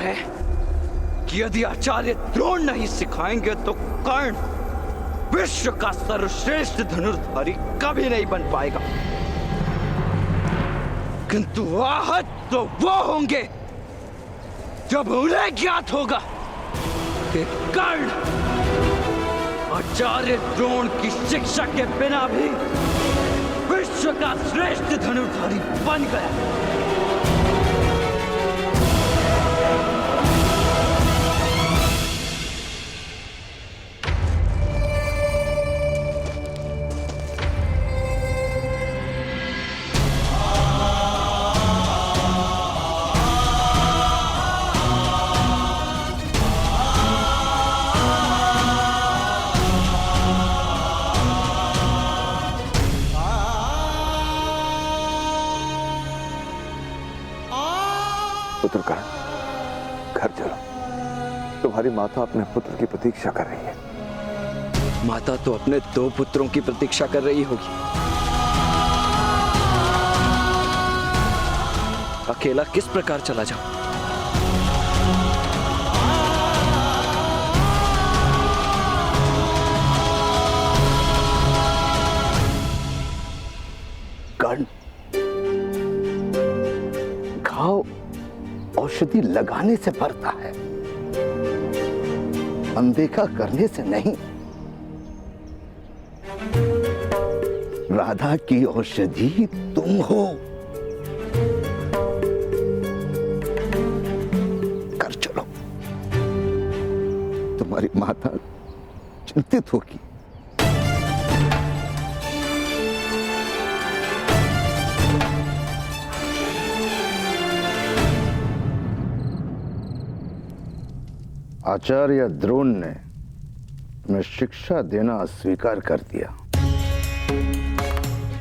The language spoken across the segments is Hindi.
है कि यदि आचार्य द्रोण नहीं सिखाएंगे तो कर्ण विश्व का सर्वश्रेष्ठ धनुर्धारी कभी नहीं बन पाएगा। किंतु आहत तो वो होंगे जब उन्हें ज्ञात होगा कि कर्ण आचार्य द्रोण की शिक्षा के बिना भी विश्व का श्रेष्ठ धनुर्धारी बन गया। पुत्र कर्ण, घर चलो। तुम्हारी माता अपने पुत्र की प्रतीक्षा कर रही है। माता तो अपने 2 पुत्रों की प्रतीक्षा कर रही होगी। अकेला किस प्रकार चला जाऊं? कर्ण, घाव औषधि लगाने से भरता है, अनदेखा करने से नहीं। राधा की औषधि तुम हो। कर चलो, तुम्हारी माता चिंतित होगी। आचार्य द्रोण ने तुम्हें शिक्षा देना स्वीकार कर दिया।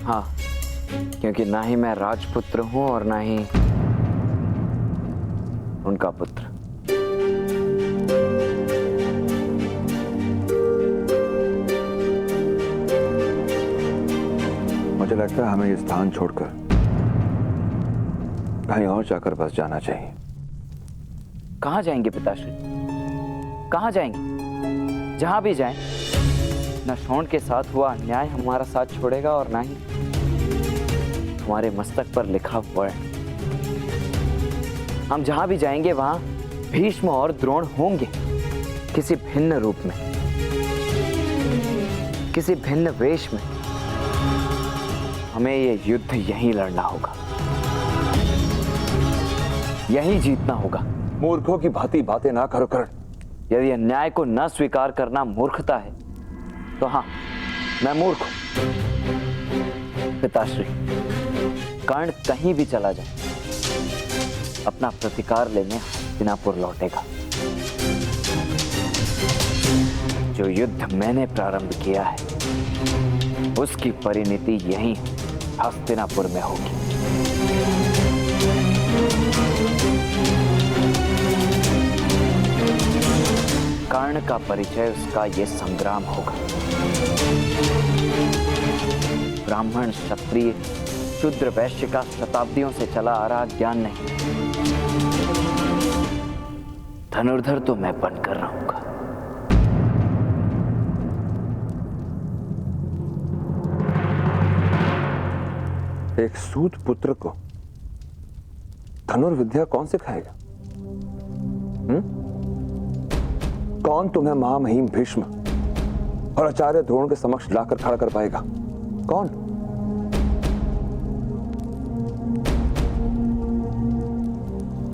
हाँ, क्योंकि ना ही मैं राजपुत्र हूं और ना ही उनका पुत्र। मुझे लगता है हमें ये स्थान छोड़कर कहीं और जाकर बस जाना चाहिए। कहां जाएंगे पिताश्री? कहां जाएंगे? जहां भी जाएं, न शोण के साथ हुआ अन्याय हमारा साथ छोड़ेगा और ना ही हमारे मस्तक पर लिखा हुआ है। हम जहां भी जाएंगे वहां भीष्म और द्रोण होंगे, किसी भिन्न रूप में, किसी भिन्न वेश में। हमें ये युद्ध यहीं लड़ना होगा, यहीं जीतना होगा। मूर्खों की भांति बातें ना करो कर्ण। यदि अन्याय को न स्वीकार करना मूर्खता है तो हाँ, मैं मूर्ख हूं। पिताश्री, कर्ण कहीं भी चला जाए, अपना प्रतिकार लेने हस्तिनापुर लौटेगा। जो युद्ध मैंने प्रारंभ किया है उसकी परिणति यहीं हस्तिनापुर में होगी। कर्ण का परिचय उसका ये संग्राम होगा। ब्राह्मण, क्षत्रिय, शूद्र, वैश्य का शताब्दियों से चला आ रहा ज्ञान नहीं, धनुर्धर तो मैं बनकर रहूंगा। एक सूत पुत्र को धनुर्विद्या कौन सिखाएगा? कौन तुम्हें महामहिम भीष्म और आचार्य द्रोण के समक्ष लाकर खड़ा कर पाएगा? कौन?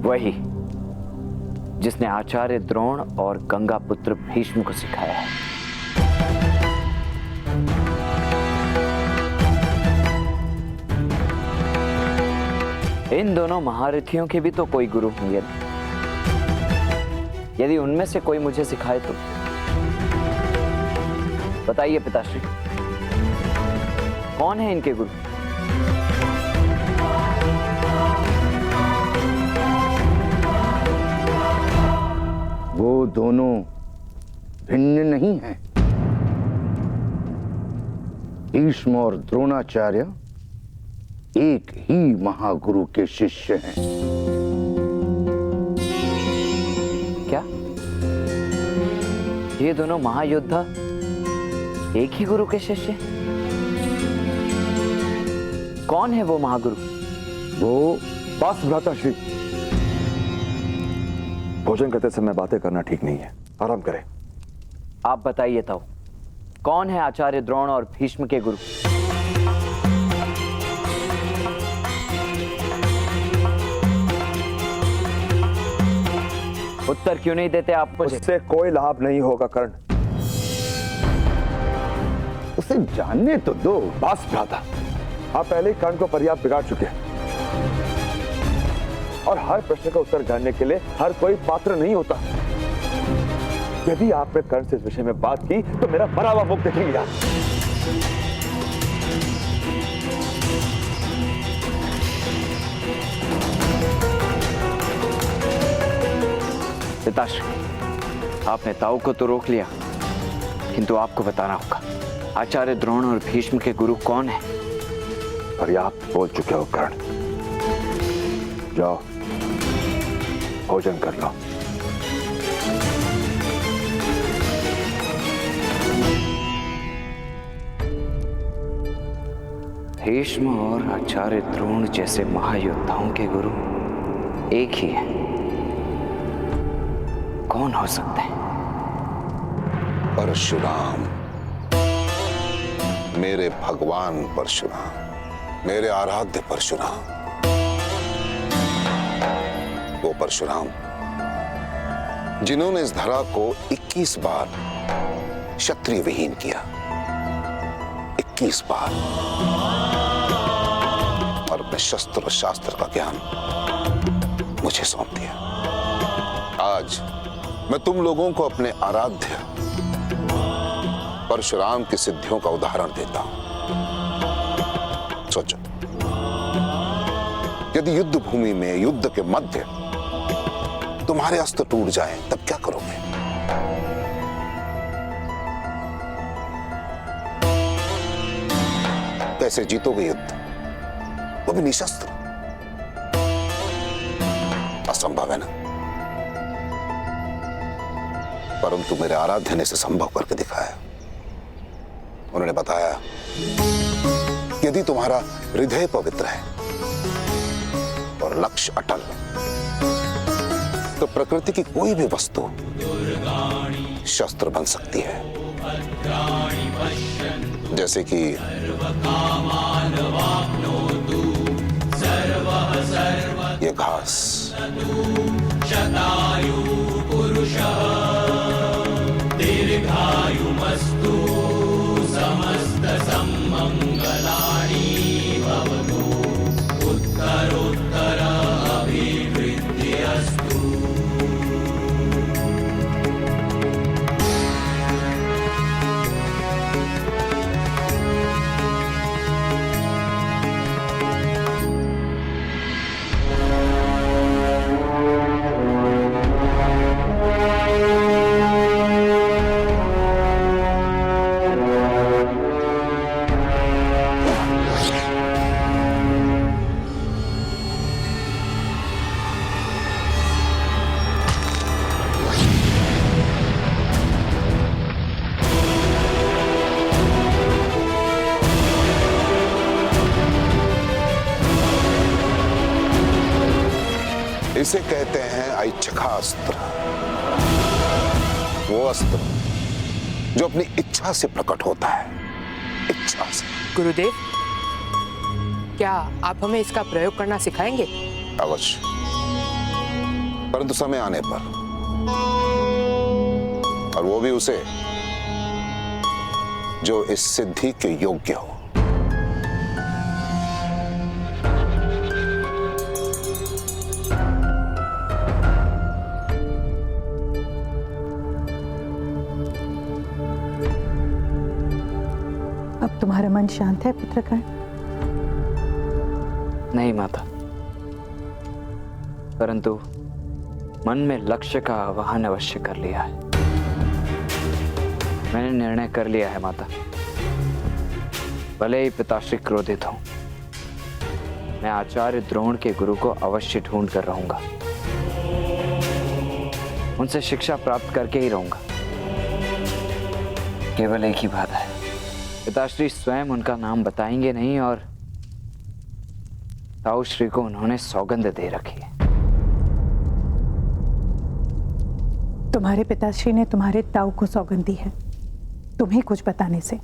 वही जिसने आचार्य द्रोण और गंगा पुत्र भीष्म को सिखाया है। इन दोनों महारथियों के भी तो कोई गुरु होंगे। यदि उनमें से कोई मुझे सिखाए तो बताइए पिताश्री, कौन है इनके गुरु? वो दोनों भिन्न नहीं हैं। भीष्म और द्रोणाचार्य एक ही महागुरु के शिष्य हैं। ये दोनों महायोद्धा एक ही गुरु के शिष्य? कौन है वो महागुरु? वो बस भ्राता श्री, भोजन करते समय बातें करना ठीक नहीं है, आराम करें। आप बताइए तो, कौन है आचार्य द्रोण और भीष्म के गुरु? उत्तर क्यों नहीं देते आप मुझे? उससे कोई लाभ नहीं होगा कर्ण। उसे जानने तो दो। बस भ्राता, आप पहले ही कर्ण को पर्याप्त बिगाड़ चुके हैं, और हर प्रश्न का उत्तर जानने के लिए हर कोई पात्र नहीं होता। यदि आपने कर्ण से इस विषय में बात की तो मेरा मरा हुआ मुख देखेंगे आप। पिताश्री, आपने ताऊ को तो रोक लिया, किंतु आपको बताना होगा आचार्य द्रोण और भीष्म के गुरु कौन है? पर्याप्त बोल चुके हो कर्ण, जाओ भोजन कर लो। भीष्म और आचार्य द्रोण जैसे महायोद्धाओं के गुरु एक ही है, कौन हो सकते हैं? परशुराम, मेरे भगवान परशुराम, मेरे आराध्य परशुराम। वो परशुराम जिन्होंने इस धरा को 21 बार क्षत्रिय विहीन किया, 21 बार, और अपने शस्त्र और शास्त्र का ज्ञान मुझे सौंप दिया। आज मैं तुम लोगों को अपने आराध्य परशुराम की सिद्धियों का उदाहरण देता हूं। सोचो, यदि युद्ध भूमि में, युद्ध के मध्य तुम्हारे अस्त्र टूट जाएं, तब क्या करोगे? कैसे जीतोगे युद्ध, वो भी निशस्त्र? असंभव है ना। परंतु मेरे आराध्य ने इसे संभव करके दिखाया। उन्होंने बताया, यदि तुम्हारा हृदय पवित्र है और लक्ष्य अटल, तो प्रकृति की कोई भी वस्तु शस्त्र बन सकती है। जैसे कि ये घास, दीर्घायुमस्तु समस्त सम्मंगलानि भवतु, उत्तरोत्तर अभिवृद्धिरस्तु। इसे कहते हैं ऐच्छिकास्त्र। वो अस्त्र जो अपनी इच्छा से प्रकट होता है, इच्छा से। गुरुदेव, क्या आप हमें इसका प्रयोग करना सिखाएंगे? अवश्य, परंतु समय आने पर, और वो भी उसे जो इस सिद्धि के योग्य हो। अब तुम्हारा मन शांत है पुत्रकर्ण? नहीं माता, परंतु मन में लक्ष्य का आवाहन अवश्य कर लिया है। मैंने निर्णय कर लिया है माता, भले ही पिताश्री क्रोधित हों, मैं आचार्य द्रोण के गुरु को अवश्य ढूंढ कर रहूंगा, उनसे शिक्षा प्राप्त करके ही रहूंगा। केवल एक ही बाधा है, पिताश्री स्वयं उनका नाम बताएंगे नहीं और ताऊ श्री को उन्होंने सौगंध दे रखी है। तुम्हारे पिताश्री ने तुम्हारे ताऊ को सौगंध दी है तुम्हें कुछ बताने से,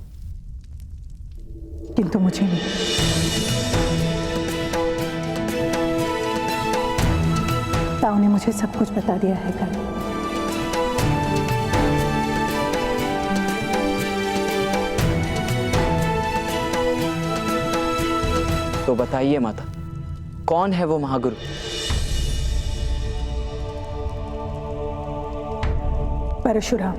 किंतु मुझे नहीं। ताऊ ने मुझे सब कुछ बता दिया है कल। तो बताइए माता, कौन है वो महागुरु? परशुराम।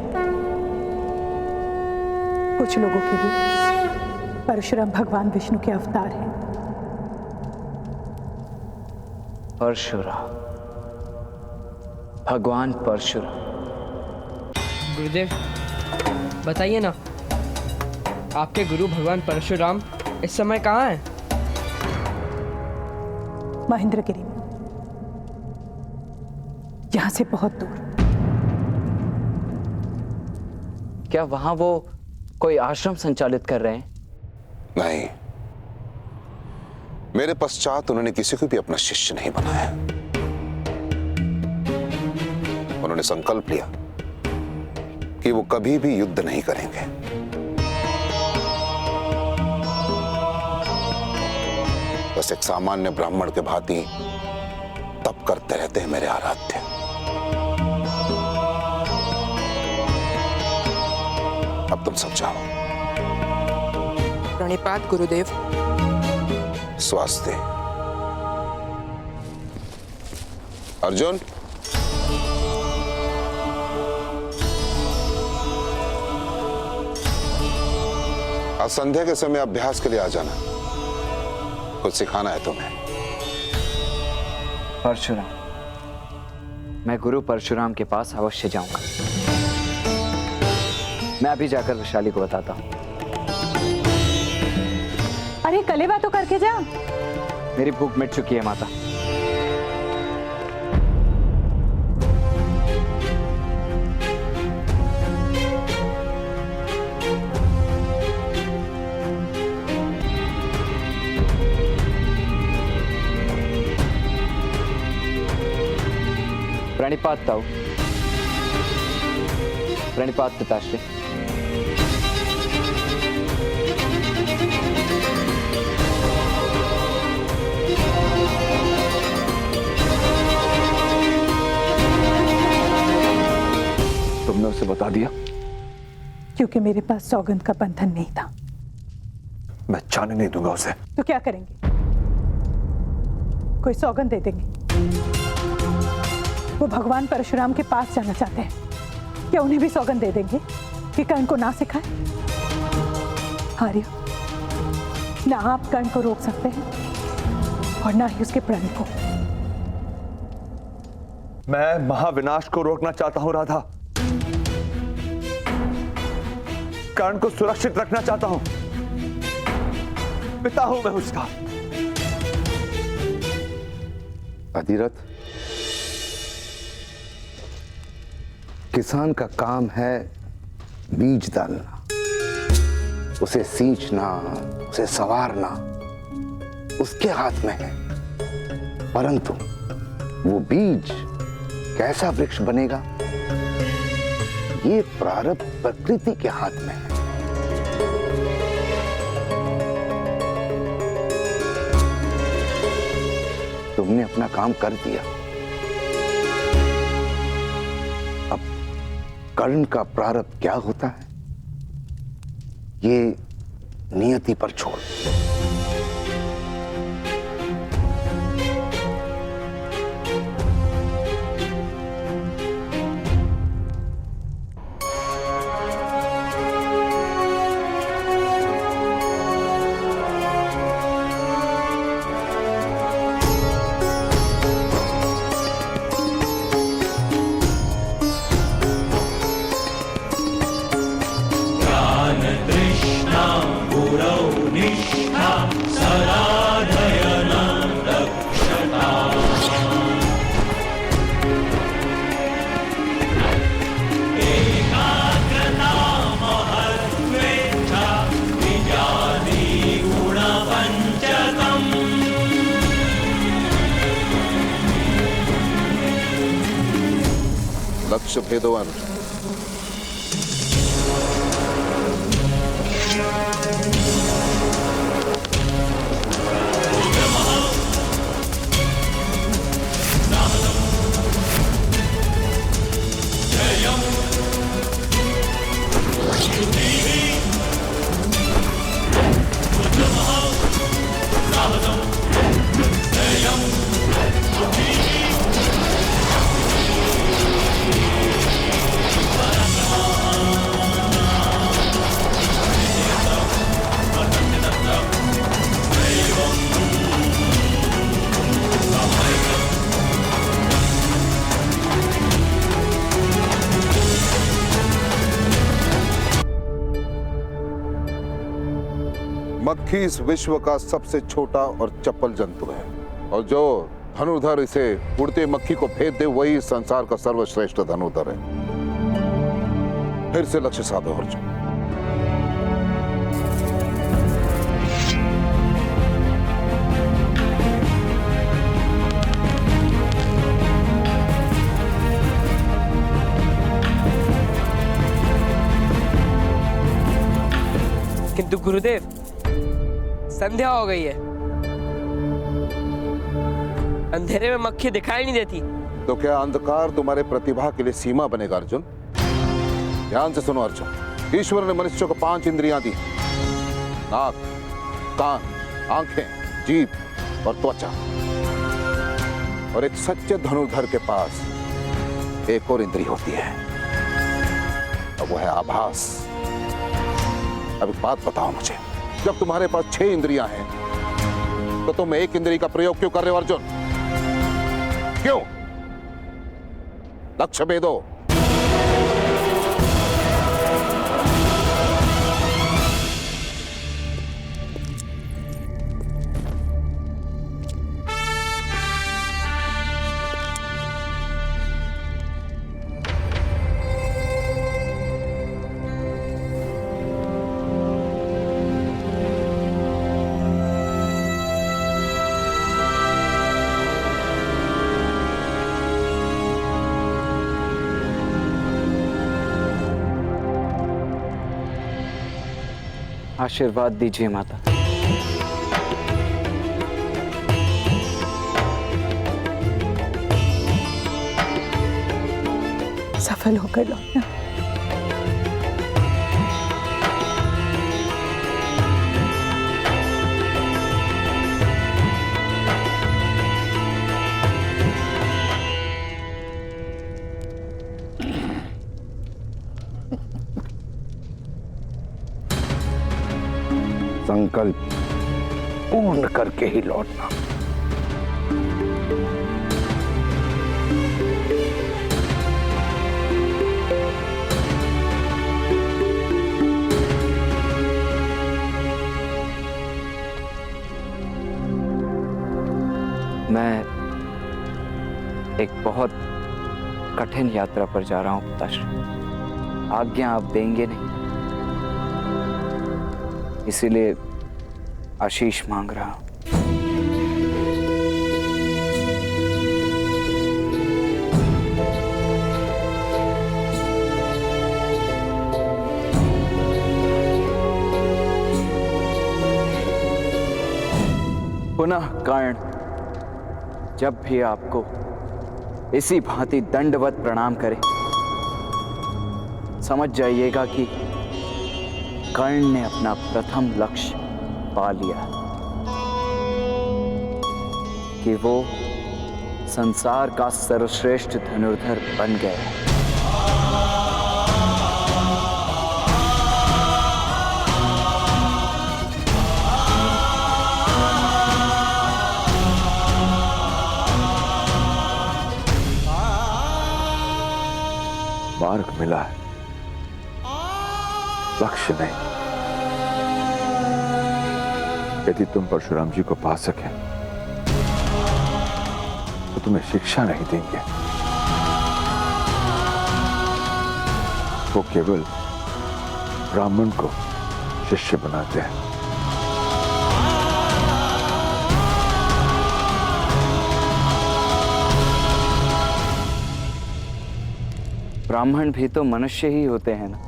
कुछ लोगों के लिए परशुराम भगवान विष्णु के अवतार हैं। परशुराम, भगवान परशुराम। गुरुदेव बताइए ना, आपके गुरु भगवान परशुराम इस समय कहाँ हैं? महेंद्रगिरी में, यहां से बहुत दूर। क्या वहां वो कोई आश्रम संचालित कर रहे हैं? नहीं, मेरे पश्चात उन्होंने किसी को भी अपना शिष्य नहीं बनाया। उन्होंने संकल्प लिया कि वो कभी भी युद्ध नहीं करेंगे। बस एक सामान्य ब्राह्मण के भांति तप करते रहते हैं मेरे आराध्य। अब तुम सब जाओ। प्रणिपात गुरुदेव। स्वास्थ्य। अर्जुन, आज संध्या के समय अभ्यास के लिए आ जाना, कुछ सिखाना है तुम्हें। परशुराम, मैं गुरु परशुराम के पास अवश्य जाऊंगा। मैं अभी जाकर वैशाली को बताता हूं। अरे कलेवा तो करके जा। मेरी भूख मिट चुकी है माता। प्रणिपात ताऊ। प्रणिपात पिताश्री। तुमने उसे बता दिया? क्योंकि मेरे पास सौगंध का बंधन नहीं था। मैं जाने नहीं दूंगा उसे। तो क्या करेंगे? कोई सौगंध दे देंगे? वो भगवान परशुराम के पास जाना चाहते हैं, क्या उन्हें भी सौगंध दे देंगे कि कर्ण को ना सिखाए? आर्य, ना आप कर्ण को रोक सकते हैं और ना ही उसके प्रण को। मैं महाविनाश को रोकना चाहता हूं राधा। कर्ण को सुरक्षित रखना चाहता हूं। पिता हूं मैं उसका। अधिरथ, किसान का काम है बीज डालना, उसे सींचना, उसे संवारना उसके हाथ में है। परंतु वो बीज कैसा वृक्ष बनेगा, ये प्रारब्ध प्रकृति के हाथ में है। तुमने अपना काम कर दिया, अब कर्ण का प्रारब्ध क्या होता है ये नियति पर छोड़। ज्ञानतृष्णां गुरौ निष्ठा लक्ष्य भेदो अर्जुन। मक्खी इस विश्व का सबसे छोटा और चपल जंतु है, और जो धनुर्धर इसे उड़ते मक्खी को भेद दे वही इस संसार का सर्वश्रेष्ठ धनुर्धर है। फिर से लक्ष्य साधो अर्जुन। किंतु गुरुदेव, संध्या हो गई है, अंधेरे में मक्खी दिखाई नहीं देती। तो क्या अंधकार तुम्हारे प्रतिभा के लिए सीमा बनेगा अर्जुन? ध्यान से सुनो अर्जुन, ईश्वर ने मनुष्य को 5 इंद्रियां दी, नाक, कान, आंखें, जीभ और त्वचा। और एक सच्चे धनुर्धर के पास एक और इंद्री होती है, और वो है आभास। अब एक बात बताओ मुझे, जब तुम्हारे पास 6 इंद्रियां हैं तो तुम एक इंद्री का प्रयोग क्यों कर रहे हो अर्जुन? क्यों? लक्ष्य भेदो। आशीर्वाद दीजिए माता। सफल होकर लौटना। संकल्प पूर्ण करके ही लौटना। मैं एक बहुत कठिन यात्रा पर जा रहा हूं पिताश्री, आज्ञा आप देंगे नहीं, इसीलिए आशीष मांग रहा हूं। पुनः कर्ण जब भी आपको इसी भांति दंडवत प्रणाम करे, समझ जाइएगा कि कर्ण ने अपना प्रथम लक्ष्य पा लिया, कि वो संसार का सर्वश्रेष्ठ धनुर्धर बन गया। मार्ग मिला है, लक्ष्य नहीं। यदि तुम परशुराम जी को पा सके तो तुम्हें शिक्षा नहीं देंगे, वो केवल ब्राह्मण को शिष्य बनाते हैं। ब्राह्मण भी तो मनुष्य ही होते हैं ना।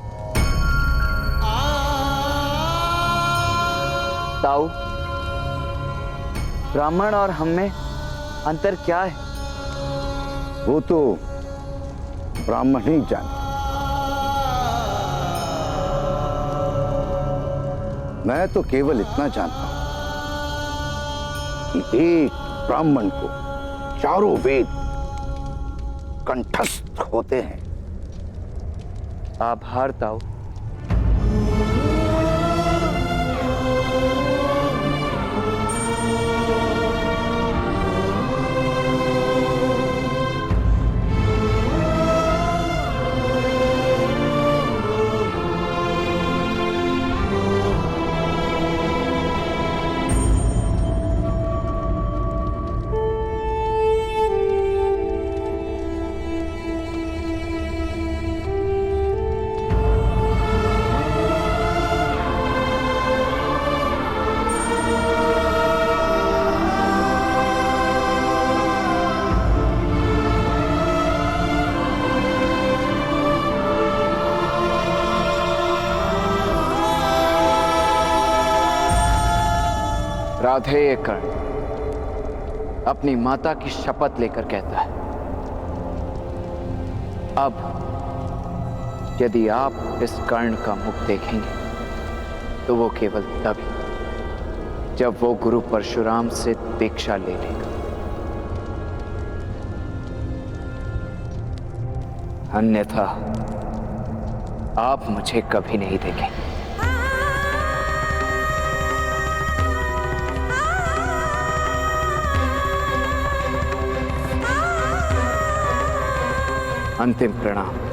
ताऊ, ब्राह्मण और हम में अंतर क्या है? वो तो ब्राह्मण ही जाने। मैं तो केवल इतना जानता हूं कि एक ब्राह्मण को चारों वेद कंठस्थ होते हैं। आभार ताऊ। राधेय कर्ण अपनी माता की शपथ लेकर कहता है, अब यदि आप इस कर्ण का मुख देखेंगे तो वो केवल तभी जब वो गुरु परशुराम से दीक्षा ले लेगा, अन्यथा आप मुझे कभी नहीं देखेंगे। अंतिम प्रणाम।